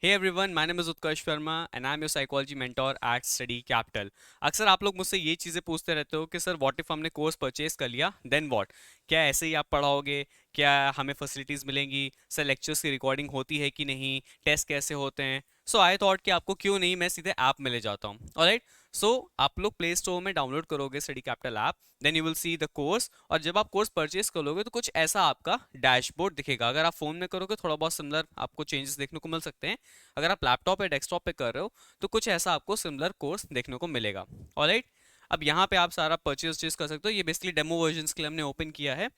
Hey everyone, my name is Utkarsh Verma and I'm your psychology mentor at Study Capital. अक्सर आप लोग मुझसे ये चीज़ें पूछते रहते हो कि सर व्हाट इफ़ हमने कोर्स परचेज कर लिया देन व्हाट। क्या ऐसे ही आप पढ़ाओगे? क्या हमें फैसिलिटीज़ मिलेंगी? सर लेक्चर्स की रिकॉर्डिंग होती है कि नहीं? टेस्ट कैसे होते हैं? सो आई थॉट कि आपको क्यों नहीं मैं सीधे ऐप में ले जाता हूँ। ऑलराइट, सो आप लोग प्ले स्टोर में डाउनलोड करोगे study capital app, then you will see the course. और जब आप कोर्स परचेज करोगे तो कुछ ऐसा आपका डैशबोर्ड दिखेगा। अगर आप फोन में करोगे थोड़ा बहुत सिमिलर आपको चेंजेस देखने को मिल सकते हैं। अगर आप लैपटॉप या डेस्कटॉप पे कर रहे हो तो कुछ ऐसा आपको सिमिलर कोर्स देखने को मिलेगा। ऑलराइट, अब यहाँ पे आप सारा परचेज कर सकते हो। ये बेसिकली डेमो वर्जन के लिए हमने ओपन किया है।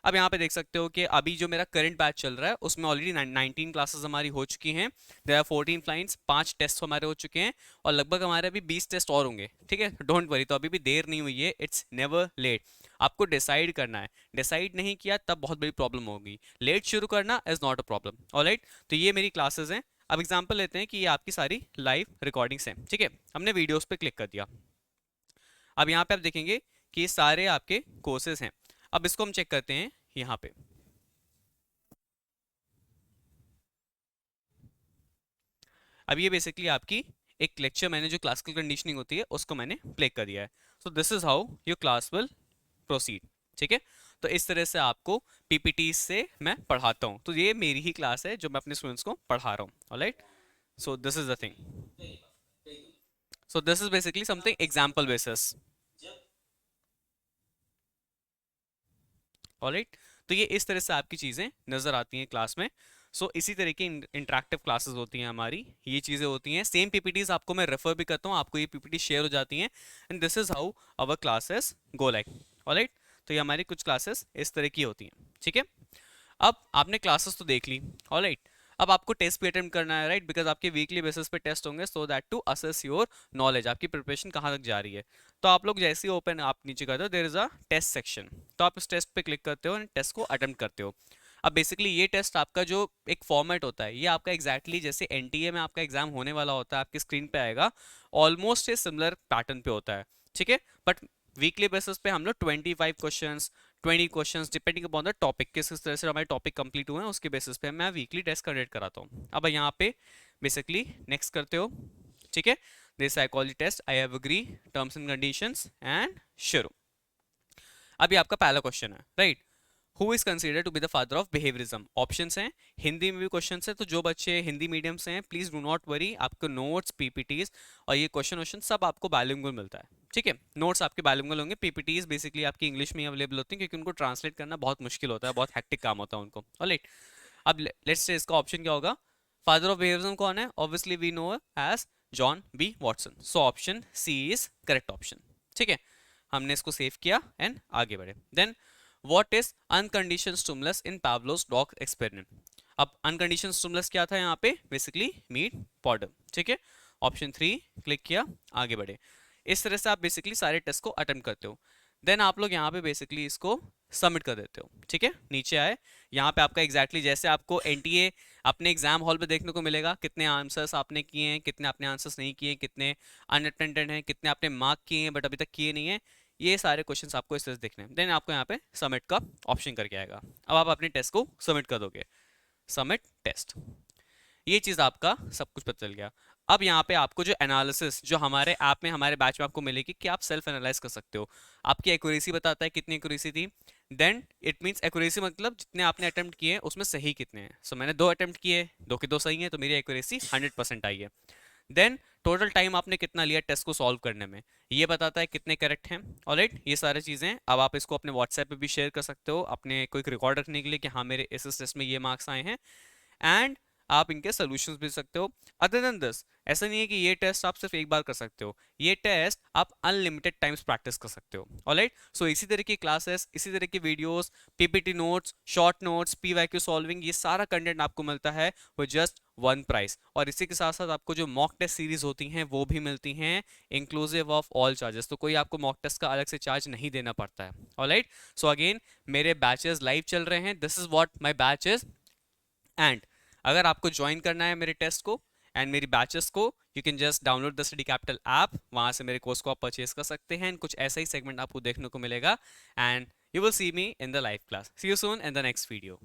अब यहाँ पे देख सकते हो कि अभी जो मेरा करंट बैच चल रहा है उसमें ऑलरेडी 19 क्लासेस हमारी हो चुकी हैं। देयर आर 14 क्लाइंट्स, 5 टेस्ट हमारे हो चुके हैं और लगभग हमारे अभी 20 टेस्ट और होंगे। ठीक है, डोंट वरी, तो अभी भी देर नहीं हुई है, इट्स नेवर लेट। आपको डिसाइड करना है, डिसाइड नहीं किया तब बहुत बड़ी प्रॉब्लम होगी। लेट शुरू करना is not a problem. Alright, तो ये मेरी क्लासेस हैं। अब एग्जांपल लेते हैं कि ये आपकी सारी लाइव रिकॉर्डिंग्स हैं। ठीक है, हमने वीडियोस पे क्लिक कर दिया। अब यहाँ पे आप देखेंगे कि ये सारे आपके कोर्सेज हैं। अब इसको हम चेक करते हैं यहाँ पे। अब ये बेसिकली आपकी एक लेक्चर, मैंने जो क्लासिकल कंडीशनिंग होती है उसको मैंने प्ले कर दिया है। So this is how your class will proceed. ठीक है, तो इस तरह से आपको पीपीटी से मैं पढ़ाता हूँ। तो ये मेरी ही क्लास है जो मैं अपने स्टूडेंट्स को पढ़ा रहा हूँ। Alright, so this is the thing. So this is basically something example basis. Alright, तो ये इस तरह से आपकी चीज़ें नज़र आती हैं क्लास में। सो इसी तरह की इंटरेक्टिव क्लासेस होती हैं हमारी, ये चीज़ें होती हैं। सेम पीपीटीज आपको मैं रेफर भी करता हूँ, आपको ये पीपीटी शेयर हो जाती हैं। And this is how our classes go like. Alright, तो ये हमारी कुछ क्लासेस इस तरह की होती हैं। ठीक है, अब आपने क्लासेस तो देख ली। ऑलराइट, अब आपको टेस्ट भी अटेम्प्ट करना है, राइट? बिकॉज आपके वीकली बेसिस पे टेस्ट होंगे, so that to assess your knowledge, आपकी प्रिपरेशन कहाँ तक जा रही है। तो आप लोग जैसे ही ओपन आप नीचे करते हो, there is a test section, तो आप इस टेस्ट पे क्लिक करते हो एंड टेस्ट को अटेम्प्ट करते हो। अब बेसिकली ये टेस्ट आपका जो एक फॉर्मेट होता है, ये आपका एग्जैक्टली जैसे एनटीए में आपका एग्जाम होने वाला होता है, आपकी स्क्रीन पे आएगा, ऑलमोस्ट ये सिमिलर पैटर्न पे होता है। ठीक है, बट वीकली बेसिस पे हम लोग 25 questions, 20 questions depending upon the topic, किस तरह से हमारे टॉपिक कंप्लीट हुए हैं उसके बेसिस पे मैं वीकली टेस्ट कंडक्ट कराता हूँ। अब यहाँ पे बेसिकली नेक्स्ट करते हो। ठीक है, this psychology test, I have agree, terms and conditions and शुरू। अभी आपका पहला क्वेश्चन है, right? Who is considered to be the father of behaviourism? Options हैं, हिंदी में भी क्वेश्चन है, तो जो बच्चे हिंदी मीडियम से हैं प्लीज डू नॉट वरी, आपको नोट्स, पीपीटीज और ये क्वेश्चन वोश्चन सब आपको बाइलिंगुअल मिलता है। ठीक है, नोट्स आपके बाइलिंगुअल होंगे, पीपीटीज बेसिकली आपकी इंग्लिश में अवेलेबल होती हैं क्योंकि उनको ट्रांसलेट करना बहुत मुश्किल होता है, बहुत हेक्टिक काम होता है उनको। ऑलराइट, अब लेट्स से इसका ऑप्शन क्या होगा? फादर ऑफ बिहेवियरिज्म कौन है? Obviously we know as John B Watson. So option C is correct option. ठीक है, हमने इसको सेव किया एंड आगे बढ़े। Then what is unconditional stimulus in Pavlov's dog experiment? अब अनकंडीशनल स्टिमुलस क्या था यहाँ पे? Basically meat powder. ठीक है, ऑप्शन 3 क्लिक किया, आगे बढ़े। इस तरह से आप बेसिकली सारे टेस्ट को अटेम्प्ट करते हो। देन आप लोग यहाँ पे बेसिकली इसको सबमिट कर देते हो। ठीक है, नीचे आए, यहाँ पे आपका एग्जैक्टली जैसे आपको एनटीए अपने एग्जाम हॉल पे देखने को मिलेगा, कितने आंसर्स आपने किए हैं, कितने आपने आंसर्स नहीं किए, कितने अनअटेंडेड हैं, कितने आपने मार्क किए हैं बट अभी तक किए नहीं है, ये सारे क्वेश्चंस आपको इस तरह से देखने हैं। देन आपको यहाँ पे सबमिट का ऑप्शन करके आएगा। अब आप अपने टेस्ट को सबमिट कर दोगे, सबमिट टेस्ट। ये चीज़ आपका सब कुछ पता चल गया। अब यहाँ पे आपको जो एनालिसिस जो हमारे ऐप में हमारे बैच में आपको मिलेगी कि आप सेल्फ एनालाइज कर सकते हो। आपकी एक्यूरेसी बताता है कितनी एक्यूरेसी थी। देन इट मीन्स एक्यूरेसी मतलब जितने आपने अटेम्प्ट किए उसमें सही कितने हैं। सो मैंने 2 अटेम्प्ट किए, 2 के 2 सही हैं, तो मेरी एक्यूरेसी 100% आई है। देन टोटल टाइम आपने कितना लिया टेस्ट को सॉल्व करने में, ये बताता है कितने करेक्ट हैं। ऑलराइट, ये सारी चीज़ें अब आप इसको अपने व्हाट्सएप पे भी शेयर कर सकते हो अपने कोई रिकॉर्ड रखने के लिए कि हाँ मेरे इस टेस्ट में ये मार्क्स आए हैं। एंड आप इनके सोल्यूशंस भी सकते हो। अदर देन दिस, ऐसा नहीं है कि ये टेस्ट आप सिर्फ एक बार कर सकते हो, ये टेस्ट आप अनलिमिटेड टाइम्स प्रैक्टिस कर सकते हो। ऑलराइट, सो इसी तरह की क्लासेस, इसी तरह की videos, PPT notes, short notes, PYQ solving, ये सारा कंटेंट आपको मिलता है वो जस्ट वन प्राइस। और इसी के साथ साथ आपको जो मॉक टेस्ट सीरीज होती हैं वो भी मिलती हैं इंक्लूसिव ऑफ ऑल चार्जेस, तो कोई आपको मॉक टेस्ट का अलग से चार्ज नहीं देना पड़ता है। ऑलराइट, सो अगेन मेरे बैचेस लाइव चल रहे हैं, this is what my batch is. And अगर आपको ज्वाइन करना है मेरे टेस्ट को एंड मेरी बैचेस को, you can just download the study capital app, वहां से मेरे कोर्स को आप परचेज कर सकते हैं। कुछ ऐसा ही सेगमेंट आपको देखने को मिलेगा and you will see me in the live class. See you soon in the next video.